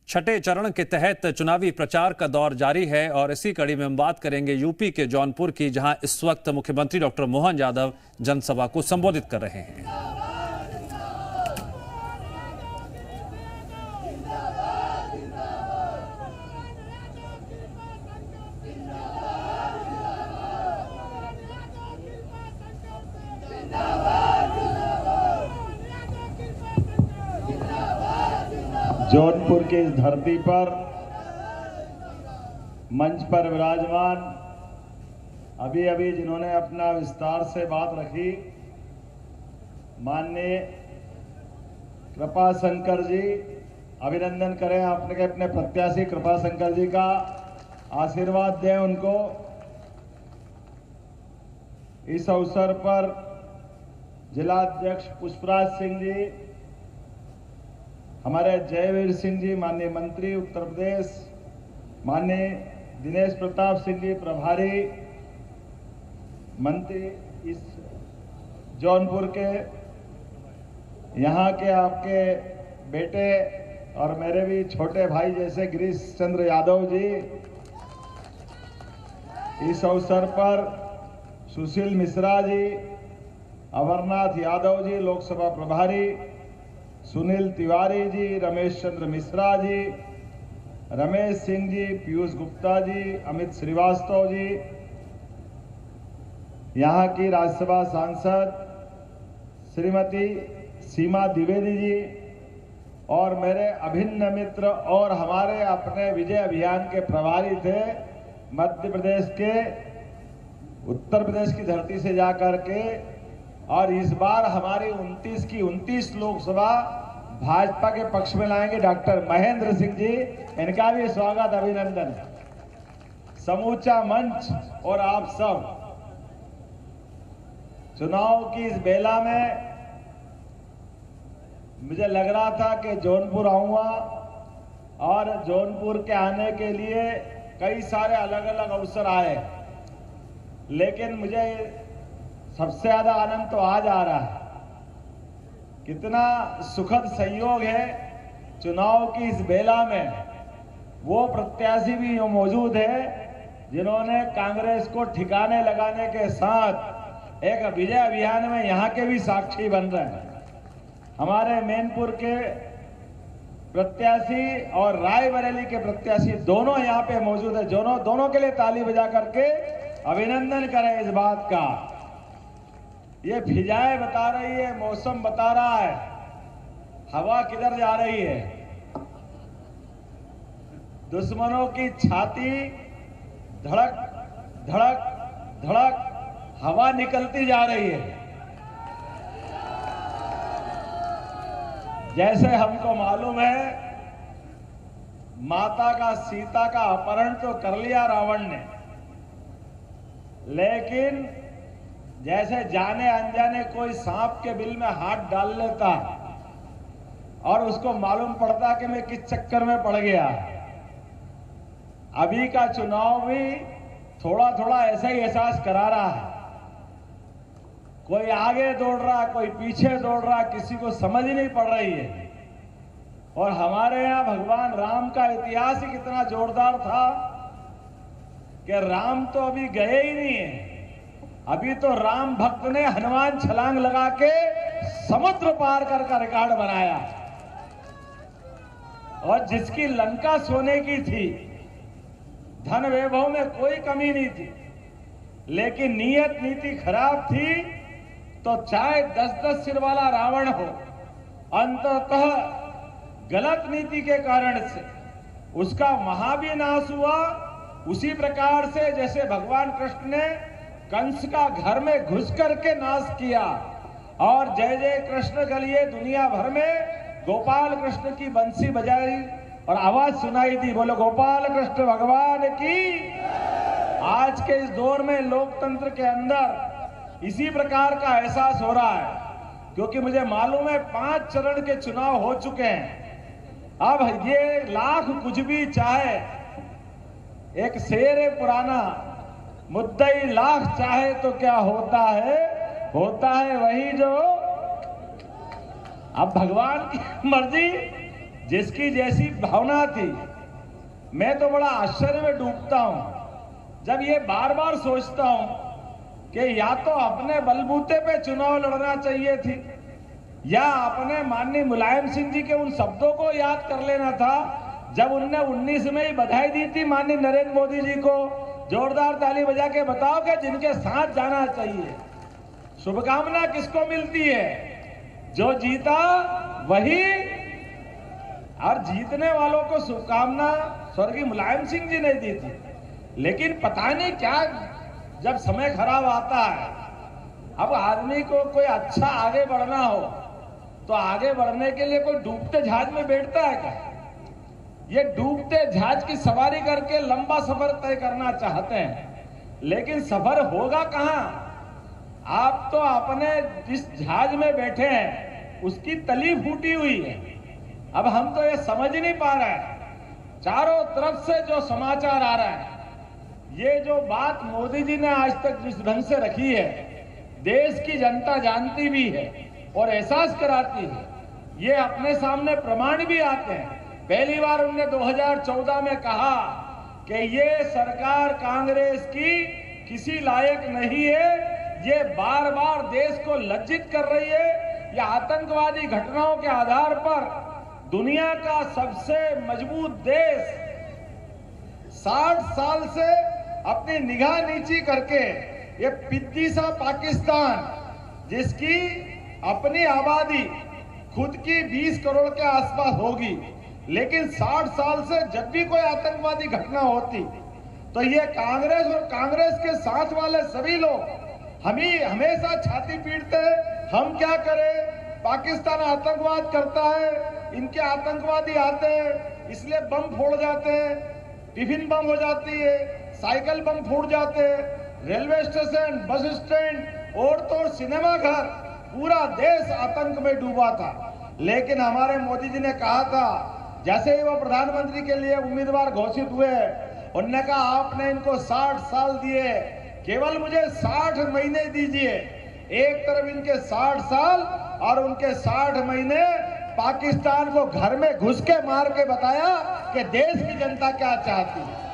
छठे चरण के तहत चुनावी प्रचार का दौर जारी है और इसी कड़ी में हम बात करेंगे यूपी के जौनपुर की, जहां इस वक्त मुख्यमंत्री डॉक्टर मोहन यादव जनसभा को संबोधित कर रहे हैं। जौनपुर की इस धरती पर मंच पर विराजमान अभी अभी जिन्होंने अपना विस्तार से बात रखी, माननीय कृपा शंकर जी, अभिनंदन करें आपने अपने प्रत्याशी कृपा शंकर जी का, आशीर्वाद दें उनको। इस अवसर पर जिलाध्यक्ष पुष्पराज सिंह जी, हमारे जयवीर सिंह जी माननीय मंत्री उत्तर प्रदेश, माननीय दिनेश प्रताप सिंह जी प्रभारी मंत्री इस जौनपुर के, यहाँ के आपके बेटे और मेरे भी छोटे भाई जैसे गिरीश चंद्र यादव जी, इस अवसर पर सुशील मिश्रा जी, अमरनाथ यादव जी लोकसभा प्रभारी, सुनील तिवारी जी, रमेश चंद्र मिश्रा जी, रमेश सिंह जी, पीयूष गुप्ता जी, अमित श्रीवास्तव जी, यहाँ की राज्यसभा सांसद श्रीमती सीमा द्विवेदी जी और मेरे अभिन्न मित्र और हमारे अपने विजय अभियान के प्रभारी थे, मध्य प्रदेश के उत्तर प्रदेश की धरती से जाकर के, और इस बार हमारी 29 की 29 लोकसभा भाजपा के पक्ष में लाएंगे डॉक्टर महेंद्र सिंह जी, इनका भी स्वागत अभिनंदन। समूचा मंच और आप सब चुनाव की इस बेला में मुझे लग रहा था कि जौनपुर आऊंगा और जौनपुर के आने के लिए कई सारे अलग अलग अवसर आए, लेकिन मुझे सबसे ज्यादा आनंद तो आज आ रहा है। कितना सुखद संयोग है, चुनाव की इस बेला में वो प्रत्याशी भी मौजूद है जिन्होंने कांग्रेस को ठिकाने लगाने के साथ एक विजय अभियान में यहाँ के भी साक्षी बन रहे हैं। हमारे मैनपुर के प्रत्याशी और रायबरेली के प्रत्याशी दोनों यहाँ पे मौजूद है। दोनों के लिए ताली बजा करके अभिनंदन करें इस बात का। ये फिजाएं बता रही है, मौसम बता रहा है, हवा किधर जा रही है। दुश्मनों की छाती धड़क धड़क धड़क हवा निकलती जा रही है। जैसे हमको मालूम है, माता का सीता का अपहरण तो कर लिया रावण ने, लेकिन जैसे जाने अनजाने कोई सांप के बिल में हाथ डाल लेता और उसको मालूम पड़ता कि मैं किस चक्कर में पड़ गया। अभी का चुनाव भी थोड़ा थोड़ा ऐसा ही एहसास करा रहा है। कोई आगे दौड़ रहा, कोई पीछे दौड़ रहा, किसी को समझ ही नहीं पड़ रही है। और हमारे यहाँ भगवान राम का इतिहास ही कितना जोरदार था कि राम तो अभी गए ही नहीं है। अभी तो राम भक्त ने हनुमान छलांग लगा के समुद्र पार कर रिकॉर्ड बनाया। और जिसकी लंका सोने की थी, धन वैभव में कोई कमी नहीं थी, लेकिन नीयत नीति खराब थी, तो चाहे 10-10 सिर वाला रावण हो, अंततः गलत नीति के कारण से उसका वहां भी नाश हुआ। उसी प्रकार से जैसे भगवान कृष्ण ने कंस का घर में घुस करके नाश किया और जय जय कृष्ण के लिए दुनिया भर में गोपाल कृष्ण की बंसी बजाई और आवाज सुनाई दी, बोलो गोपाल कृष्ण भगवान की। आज के इस दौर में लोकतंत्र के अंदर इसी प्रकार का एहसास हो रहा है, क्योंकि मुझे मालूम है 5 चरण के चुनाव हो चुके हैं। अब ये लाख कुछ भी चाहे, एक शेर है पुराना, मुद्दई लाख चाहे तो क्या होता है वही जो। अब भगवान की मर्जी जिसकी जैसी भावना थी, मैं तो बड़ा आश्चर्य में डूबता हूं जब ये बार बार सोचता हूं कि या तो अपने बलबूते पे चुनाव लड़ना चाहिए थी, या अपने माननीय मुलायम सिंह जी के उन शब्दों को याद कर लेना था जब उनने 19 में ही बधाई दी थी माननीय नरेंद्र मोदी जी को। जोरदार ताली बजा के बताओ कि जिनके साथ जाना चाहिए। शुभकामना किसको मिलती है? जो जीता वही, और जीतने वालों को शुभकामना स्वर्गीय मुलायम सिंह जी ने दी थी। लेकिन पता नहीं क्या, जब समय खराब आता है, अब आदमी को कोई अच्छा आगे बढ़ना हो तो आगे बढ़ने के लिए कोई डूबते जहाज में बैठता है क्या? ये डूबते जहाज की सवारी करके लंबा सफर तय करना चाहते हैं, लेकिन सफर होगा कहां? आप तो अपने जिस जहाज में बैठे हैं उसकी तली फूटी हुई है। अब हम तो ये समझ नहीं पा रहे हैं, चारों तरफ से जो समाचार आ रहा है, ये जो बात मोदी जी ने आज तक जिस ढंग से रखी है, देश की जनता जानती भी है और एहसास कराती है। ये अपने सामने प्रमाण भी आते हैं। पहली बार उन्होंने 2014 में कहा कि ये सरकार कांग्रेस की किसी लायक नहीं है, ये बार बार देश को लज्जित कर रही है। ये आतंकवादी घटनाओं के आधार पर दुनिया का सबसे मजबूत देश 60 साल से अपनी निगाह नीची करके ये पिद्दी सा पाकिस्तान, जिसकी अपनी आबादी खुद की 20 करोड़ के आसपास होगी, लेकिन 60 साल से जब भी कोई आतंकवादी घटना होती तो ये कांग्रेस और कांग्रेस के साथ वाले सभी लोग हमेशा छाती पीटते हैं। हम क्या करें, पाकिस्तान आतंकवाद करता है, इनके आतंकवादी आते हैं इसलिए बम फोड़ जाते हैं, टिफिन बम हो जाती है, साइकिल बम फूट जाते हैं, रेलवे स्टेशन, बस स्टैंड और तो सिनेमा घर, पूरा देश आतंक में डूबा था। लेकिन हमारे मोदी जी ने कहा था, जैसे ही वो प्रधानमंत्री के लिए उम्मीदवार घोषित हुए, उन्होंने कहा आपने इनको 60 साल दिए, केवल मुझे 60 महीने दीजिए। एक तरफ इनके 60 साल और उनके 60 महीने पाकिस्तान को घर में घुस के मार के बताया कि देश की जनता क्या चाहती है।